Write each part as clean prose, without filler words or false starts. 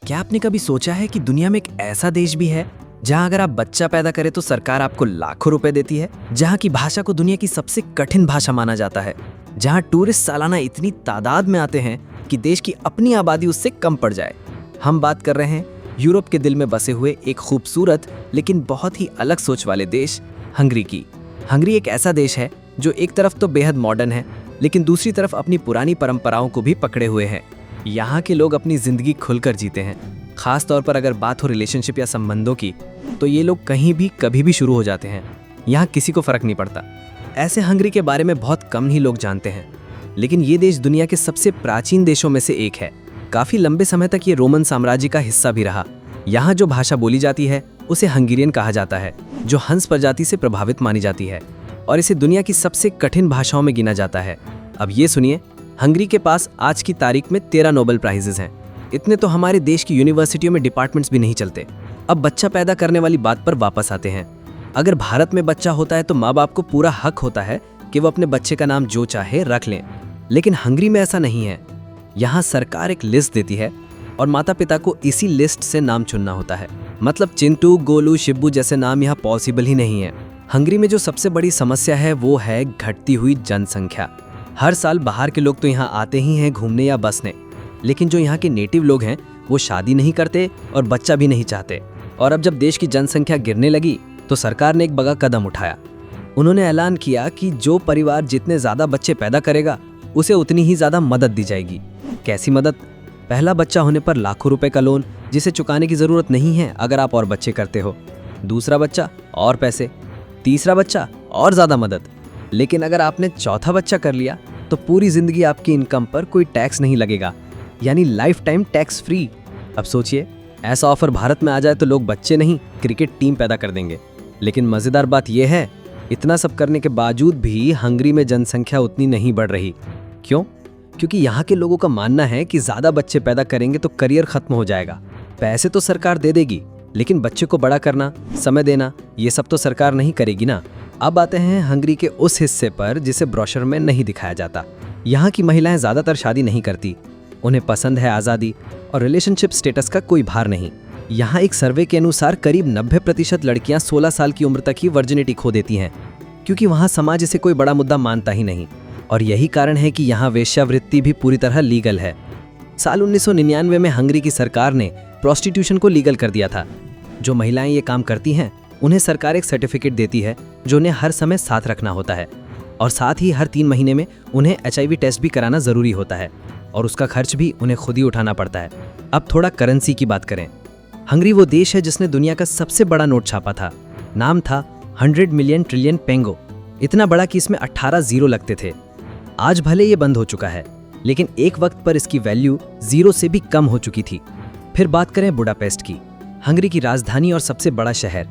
क्या आपने कभी सोचा है कि दुनिया में एक ऐसा देश भी है जहां अगर आप बच्चा पैदा करें तो सरकार आपको लाखों रुपए देती है, जहां की भाषा को दुनिया की सबसे कठिन भाषा माना जाता है, जहां टूरिस्ट सालाना इतनी तादाद में आते हैं कि देश की अपनी आबादी उससे कम पड़ जाए। हम बात कर रहे हैं यूरोप के दिल में बसे हुए एक खूबसूरत लेकिन बहुत ही अलग सोच वाले देश हंगरी की। हंगरी एक ऐसा देश है जो एक तरफ तो बेहद मॉडर्न है, लेकिन दूसरी तरफ अपनी पुरानी परंपराओं को भी पकड़े हुए है। यहाँ के लोग अपनी जिंदगी खुलकर जीते हैं। खास तौर पर अगर बात हो रिलेशनशिप या संबंधों की, तो ये लोग कहीं भी कभी भी शुरू हो जाते हैं। यहाँ किसी को फर्क नहीं पड़ता। ऐसे हंगरी के बारे में बहुत कम ही लोग जानते हैं, लेकिन ये देश दुनिया के सबसे प्राचीन देशों में से एक है। काफी लंबे समय तक ये रोमन साम्राज्य का हिस्सा भी रहा। यहाँ जो भाषा बोली जाती है उसे हंगेरियन कहा जाता है, जो हंस प्रजाति से प्रभावित मानी जाती है, और इसे दुनिया की सबसे कठिन भाषाओं में गिना जाता है। अब ये सुनिए, हंगरी के पास आज की तारीख में 13 नोबेल प्राइजेस हैं। इतने तो हमारे देश की यूनिवर्सिटियों में डिपार्टमेंट्स भी नहीं चलते। अब बच्चा पैदा करने वाली बात पर वापस आते हैं। अगर भारत में बच्चा होता है तो माँ बाप को पूरा हक होता है कि वो अपने बच्चे का नाम जो चाहे रख लें, लेकिन हंगरी में ऐसा नहीं है। यहाँ सरकार एक लिस्ट देती है और माता पिता को इसी लिस्ट से नाम चुनना होता है। मतलब चिंटू, गोलू, शिब्बू जैसे नाम यहाँ पॉसिबल ही नहीं है। हंगरी में जो सबसे बड़ी समस्या है वो है घटती हुई जनसंख्या। हर साल बाहर के लोग तो यहाँ आते ही हैं घूमने या बसने, लेकिन जो यहाँ के नेटिव लोग हैं वो शादी नहीं करते और बच्चा भी नहीं चाहते। और अब जब देश की जनसंख्या गिरने लगी तो सरकार ने एक बड़ा कदम उठाया। उन्होंने ऐलान किया कि जो परिवार जितने ज़्यादा बच्चे पैदा करेगा उसे उतनी ही ज़्यादा मदद दी जाएगी। कैसी मदद? पहला बच्चा होने पर लाखों रुपए का लोन, जिसे चुकाने की ज़रूरत नहीं है अगर आप और बच्चे करते हो। दूसरा बच्चा और पैसे, तीसरा बच्चा और ज़्यादा मदद। लेकिन अगर आपने चौथा बच्चा कर लिया तो पूरी ज़िंदगी आपकी इनकम पर कोई टैक्स नहीं लगेगा, यानी लाइफ टाइम टैक्स फ्री। अब सोचिए, ऐसा ऑफर भारत में आ जाए तो लोग बच्चे नहीं क्रिकेट टीम पैदा कर देंगे। लेकिन मज़ेदार बात यह है, इतना सब करने के बावजूद भी हंगरी में जनसंख्या उतनी नहीं बढ़ रही। क्यों? क्योंकि यहाँ के लोगों का मानना है कि ज़्यादा बच्चे पैदा करेंगे तो करियर खत्म हो जाएगा। पैसे तो सरकार दे देगी, लेकिन बच्चे को बड़ा करना, समय देना, ये सब तो सरकार नहीं करेगी ना। अब आते हैं हंगरी के उस हिस्से पर जिसे ब्रोशर में नहीं दिखाया जाता। यहाँ की महिलाएं ज़्यादातर शादी नहीं करती। उन्हें पसंद है आज़ादी, और रिलेशनशिप स्टेटस का कोई भार नहीं। यहाँ एक सर्वे के अनुसार करीब 90% लड़कियाँ 16 साल की उम्र तक ही वर्जिनिटी खो देती हैं, क्योंकि वहाँ समाज इसे कोई बड़ा मुद्दा मानता ही नहीं। और यही कारण है कि यहाँ वेश्यावृत्ति भी पूरी तरह लीगल है। साल 1999 में हंगरी की सरकार ने प्रोस्टिट्यूशन को लीगल कर दिया था। जो महिलाएं ये काम करती हैं उन्हें सरकार एक सर्टिफिकेट देती है जो उन्हें हर समय साथ रखना होता है, और साथ ही हर 3 महीने में उन्हें HIV टेस्ट भी कराना ज़रूरी होता है, और उसका खर्च भी उन्हें खुद ही उठाना पड़ता है। अब थोड़ा करेंसी की बात करें। हंगरी वो देश है जिसने दुनिया का सबसे बड़ा नोट छापा था। नाम था 100 मिलियन ट्रिलियन पेंगो। इतना बड़ा कि इसमें 18 जीरो लगते थे। आज भले ये बंद हो चुका है, लेकिन एक वक्त पर इसकी वैल्यू 0 से भी कम हो चुकी थी। फिर बात करें बुडापेस्ट की, हंगरी की राजधानी और सबसे बड़ा शहर।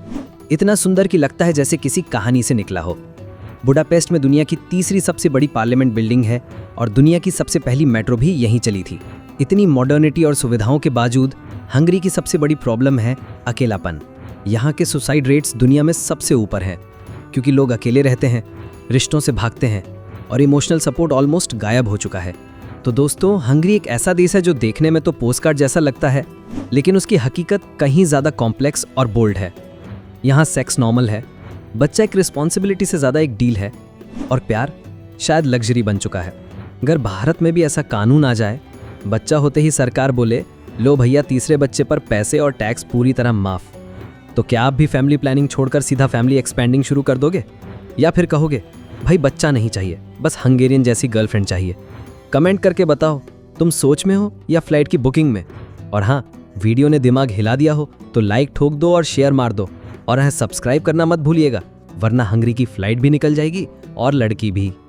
इतना सुंदर कि लगता है जैसे किसी कहानी से निकला हो। बुडापेस्ट में दुनिया की तीसरी सबसे बड़ी पार्लियामेंट बिल्डिंग है, और दुनिया की सबसे पहली मेट्रो भी यहीं चली थी। इतनी मॉडर्निटी और सुविधाओं के बावजूद हंगरी की सबसे बड़ी प्रॉब्लम है अकेलापन। यहाँ के सुसाइड रेट्स दुनिया में सबसे ऊपर हैं, क्योंकि लोग अकेले रहते हैं, रिश्तों से भागते हैं, और इमोशनल सपोर्ट ऑलमोस्ट गायब हो चुका है। तो दोस्तों, हंगरी एक ऐसा देश है जो देखने में तो पोस्टकार्ड जैसा लगता है, लेकिन उसकी हकीकत कहीं ज़्यादा कॉम्प्लेक्स और बोल्ड है। यहाँ सेक्स नॉर्मल है, बच्चा एक रिस्पॉन्सिबिलिटी से ज़्यादा एक डील है, और प्यार शायद लग्जरी बन चुका है। अगर भारत में भी ऐसा कानून आ जाए, बच्चा होते ही सरकार बोले लो भैया तीसरे बच्चे पर पैसे और टैक्स पूरी तरह माफ़, तो क्या आप भी फैमिली प्लानिंग छोड़कर सीधा फैमिली एक्सपेंडिंग शुरू कर दोगे? या फिर कहोगे भाई बच्चा नहीं चाहिए, बस हंगेरियन जैसी गर्लफ्रेंड चाहिए? कमेंट करके बताओ, तुम सोच में हो या फ्लाइट की बुकिंग में? और हाँ, वीडियो ने दिमाग हिला दिया हो तो लाइक ठोक दो और शेयर मार दो, और हाँ, सब्सक्राइब करना मत भूलिएगा, वरना हंगरी की फ्लाइट भी निकल जाएगी और लड़की भी।